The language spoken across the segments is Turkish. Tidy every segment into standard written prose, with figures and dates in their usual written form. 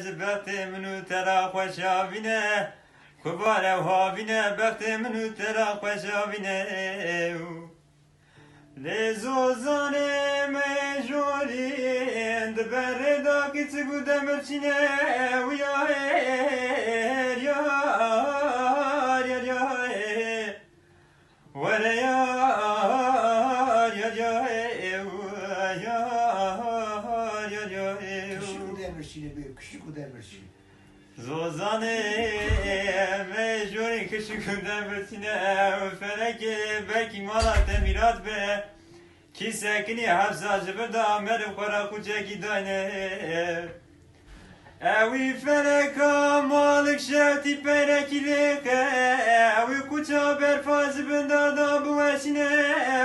بخت منو ترا خوشاوینه خوباره هاوینه بخت منو ترا خوشاوینه لزوزانه مجوری اند بردا کت بودم مرچینه ویا هیر یار یار یار وره یار یار یار Küçük o demirçi. Zozane mecburin küçük demirtine feleki belki mala temirat be ki sekini hafzacı bir da merim kara kucaki dayne evi feleka malik şevti perekilik evi kuca berfazı benda da bu eşine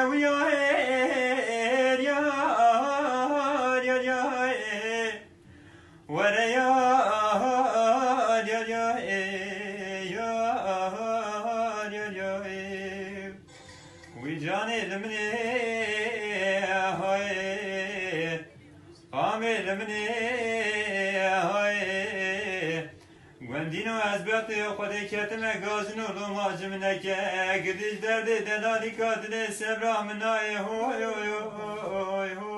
evi ya her yar yar yar where yar yar yar yar yar yar we can elimine hay am elimine hay Gwendino azbaqti khode ketme gazino lo majmne ke gidiş derde delali kadne sebra mnaye hoy hoy hoy